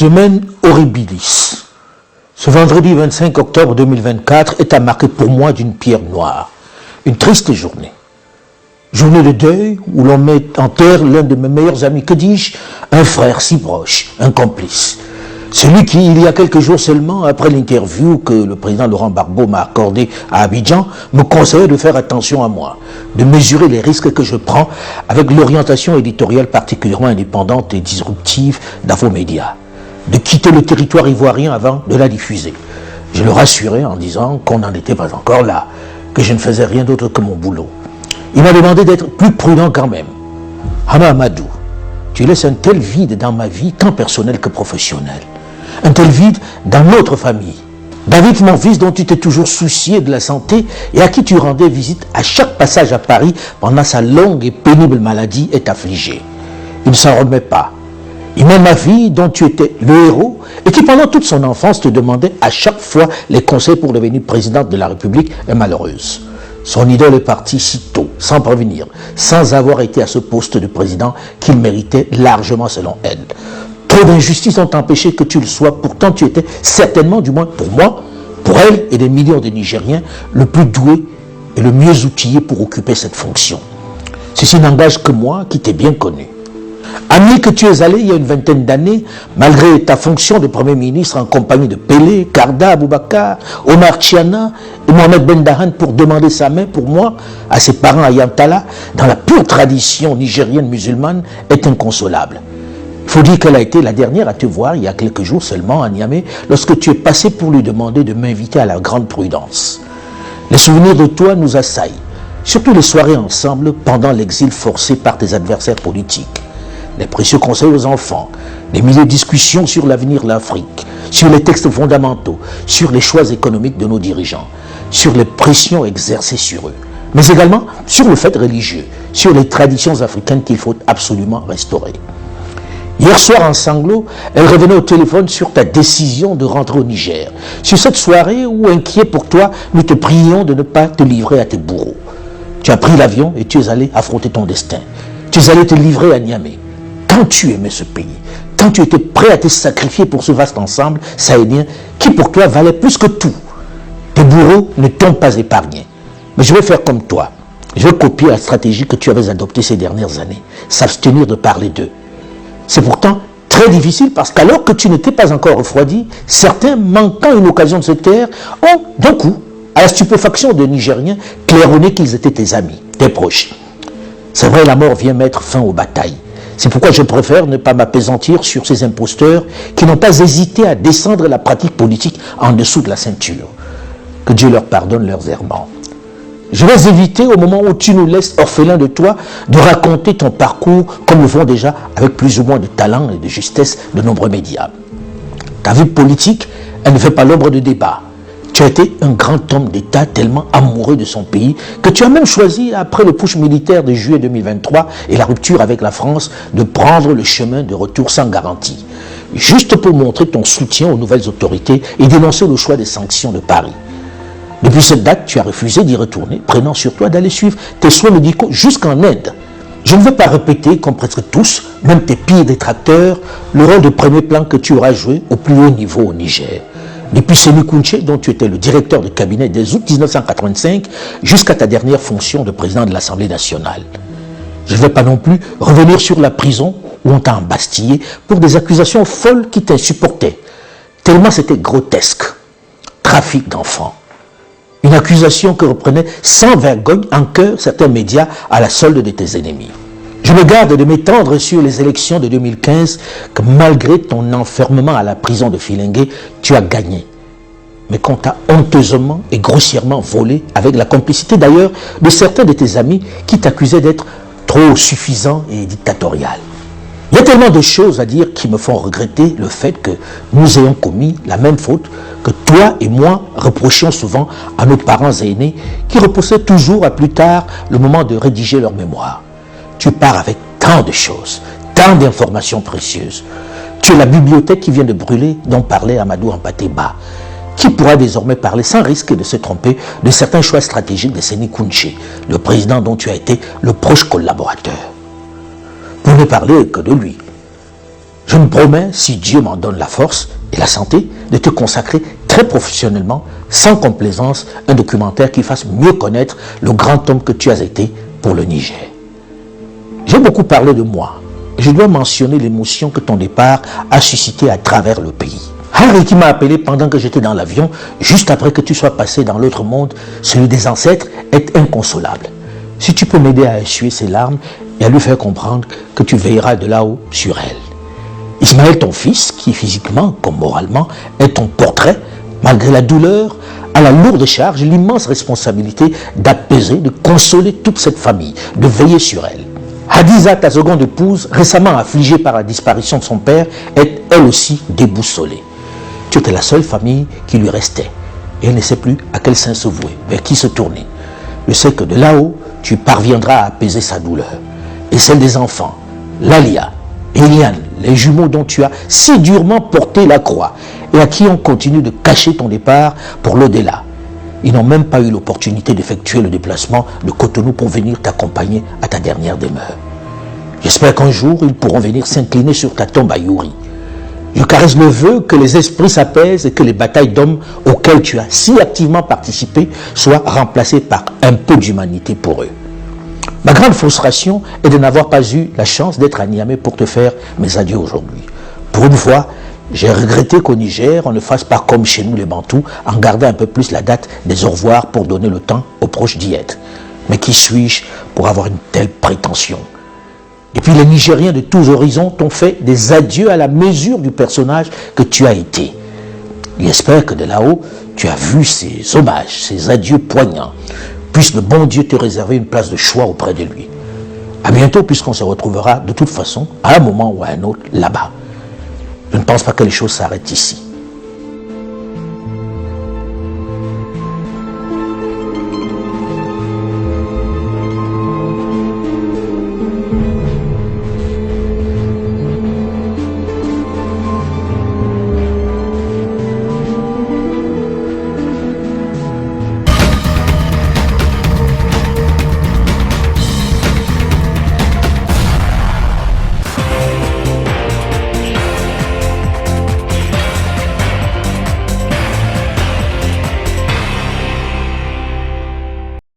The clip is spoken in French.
Semaine horribilis. Ce vendredi 25 octobre 2024 est à marquer pour moi d'une pierre noire. Une triste journée. Journée de deuil où l'on met en terre l'un de mes meilleurs amis, que dis-je, un frère si proche, un complice. Celui qui, il y a quelques jours seulement, après l'interview que le président Laurent Gbagbo m'a accordée à Abidjan, me conseillait de faire attention à moi, de mesurer les risques que je prends avec l'orientation éditoriale particulièrement indépendante et disruptive d'Infomédia, de quitter le territoire ivoirien avant de la diffuser. Je le rassurais en disant qu'on n'en était pas encore là, que je ne faisais rien d'autre que mon boulot. Il m'a demandé d'être plus prudent quand même. Hama Amadou, tu laisses un tel vide dans ma vie, tant personnel que professionnel. Un tel vide dans notre famille. David, mon fils, dont tu t'es toujours soucié de la santé et à qui tu rendais visite à chaque passage à Paris pendant sa longue et pénible maladie, est affligé. Il ne s'en remet pas. Il met ma fille, dont tu étais le héros, et qui pendant toute son enfance te demandait à chaque fois les conseils pour devenir présidente de la République, est malheureuse. Son idole est partie si tôt, sans prévenir, sans avoir été à ce poste de président qu'il méritait largement selon elle. Trop d'injustices ont empêché que tu le sois, pourtant tu étais certainement, du moins pour moi, pour elle et des millions de Nigériens, le plus doué et le mieux outillé pour occuper cette fonction. Ceci n'engage que moi qui t'ai bien connu. Ami que tu es allé il y a une vingtaine d'années, malgré ta fonction de Premier ministre en compagnie de Pelé, Karda Aboubakar, Omar Tchiana et Mohamed Ben Dahan pour demander sa main pour moi à ses parents à Yantala, dans la pure tradition nigérienne musulmane, est inconsolable. Il faut dire qu'elle a été la dernière à te voir il y a quelques jours seulement à Niamey, lorsque tu es passé pour lui demander de m'inviter à la grande prudence. Les souvenirs de toi nous assaillent, surtout les soirées ensemble pendant l'exil forcé par tes adversaires politiques. Les précieux conseils aux enfants, les milliers de discussions sur l'avenir de l'Afrique, sur les textes fondamentaux, sur les choix économiques de nos dirigeants, sur les pressions exercées sur eux, mais également sur le fait religieux, sur les traditions africaines qu'il faut absolument restaurer. Hier soir, en sanglots, elle revenait au téléphone sur ta décision de rentrer au Niger. Sur cette soirée où, inquiet pour toi, nous te prions de ne pas te livrer à tes bourreaux. Tu as pris l'avion et tu es allé affronter ton destin. Tu es allé te livrer à Niamey. Tant tu aimais ce pays, tant tu étais prêt à te sacrifier pour ce vaste ensemble sahédien qui pour toi valait plus que tout. Tes bourreaux ne t'ont pas épargné. Mais je vais faire comme toi. Je vais copier la stratégie que tu avais adoptée ces dernières années. S'abstenir de parler d'eux. C'est pourtant très difficile parce qu'alors que tu n'étais pas encore refroidi, certains, manquant une occasion de se taire, ont d'un coup, à la stupéfaction des Nigériens, claironné qu'ils étaient tes amis, tes proches. C'est vrai, la mort vient mettre fin aux batailles. C'est pourquoi je préfère ne pas m'appesantir sur ces imposteurs qui n'ont pas hésité à descendre la pratique politique en dessous de la ceinture. Que Dieu leur pardonne leurs errements. Je vais éviter, au moment où tu nous laisses orphelins de toi, de raconter ton parcours comme le font déjà, avec plus ou moins de talent et de justesse, de nombreux médias. Ta vie politique, elle ne fait pas l'ombre de débat. Tu as été un grand homme d'État tellement amoureux de son pays que tu as même choisi, après le putsch militaire de juillet 2023 et la rupture avec la France, de prendre le chemin de retour sans garantie, juste pour montrer ton soutien aux nouvelles autorités et dénoncer le choix des sanctions de Paris. Depuis cette date, tu as refusé d'y retourner, prenant sur toi d'aller suivre tes soins médicaux jusqu'en Inde. Je ne veux pas répéter, comme presque tous, même tes pires détracteurs, le rôle de premier plan que tu auras joué au plus haut niveau au Niger. Depuis Sékou Touré, dont tu étais le directeur de cabinet des août 1985, jusqu'à ta dernière fonction de président de l'Assemblée nationale. Je ne vais pas non plus revenir sur la prison où on t'a embastillé pour des accusations folles qui t'insupportaient, tellement c'était grotesque. Trafic d'enfants. Une accusation que reprenaient sans vergogne en cœur certains médias à la solde de tes ennemis. Je me garde de m'étendre sur les élections de 2015 que malgré ton enfermement à la prison de Filengue, tu as gagné. Mais qu'on t'a honteusement et grossièrement volé avec la complicité d'ailleurs de certains de tes amis qui t'accusaient d'être trop suffisant et dictatorial. Il y a tellement de choses à dire qui me font regretter le fait que nous ayons commis la même faute que toi et moi reprochions souvent à nos parents aînés qui repoussaient toujours à plus tard le moment de rédiger leur mémoire. Tu pars avec tant de choses, tant d'informations précieuses. Tu es la bibliothèque qui vient de brûler dont parlait Amadou Hampâté-Bâ, qui pourra désormais parler sans risque de se tromper de certains choix stratégiques de Sékou Touré, le président dont tu as été le proche collaborateur. Pour ne parler que de lui. Je me promets, si Dieu m'en donne la force et la santé, de te consacrer très professionnellement, sans complaisance, un documentaire qui fasse mieux connaître le grand homme que tu as été pour le Niger. J'ai beaucoup parlé de moi. Je dois mentionner l'émotion que ton départ a suscité à travers le pays. Harry qui m'a appelé pendant que j'étais dans l'avion, juste après que tu sois passé dans l'autre monde, celui des ancêtres, est inconsolable. Si tu peux m'aider à essuyer ses larmes et à lui faire comprendre que tu veilleras de là-haut sur elle. Ismaël, ton fils, qui physiquement comme moralement est ton portrait, malgré la douleur, a la lourde charge, l'immense responsabilité d'apaiser, de consoler toute cette famille, de veiller sur elle. Hadiza, ta seconde épouse, récemment affligée par la disparition de son père, est elle aussi déboussolée. Tu étais la seule famille qui lui restait et elle ne sait plus à quel sein se vouer, vers qui se tourner. Je sais que de là-haut, tu parviendras à apaiser sa douleur et celle des enfants, Lalia, Eliane, les jumeaux dont tu as si durement porté la croix et à qui on continue de cacher ton départ pour l'au-delà. Ils n'ont même pas eu l'opportunité d'effectuer le déplacement de Cotonou pour venir t'accompagner à ta dernière demeure. J'espère qu'un jour, ils pourront venir s'incliner sur ta tombe à Youri. Je caresse le vœu que les esprits s'apaisent et que les batailles d'hommes auxquelles tu as si activement participé soient remplacées par un peu d'humanité pour eux. Ma grande frustration est de n'avoir pas eu la chance d'être à Niamey pour te faire mes adieux aujourd'hui. Pour une fois, j'ai regretté qu'au Niger, on ne fasse pas comme chez nous les Bantous, en gardant un peu plus la date des au revoir pour donner le temps aux proches d'y être. Mais qui suis-je pour avoir une telle prétention? Et puis les Nigériens de tous horizons t'ont fait des adieux à la mesure du personnage que tu as été. J'espère que de là-haut, tu as vu ces hommages, ces adieux poignants. Puisse le bon Dieu te réserver une place de choix auprès de lui. À bientôt, puisqu'on se retrouvera de toute façon, à un moment ou à un autre, là-bas. Je ne pense pas que les choses s'arrêtent ici.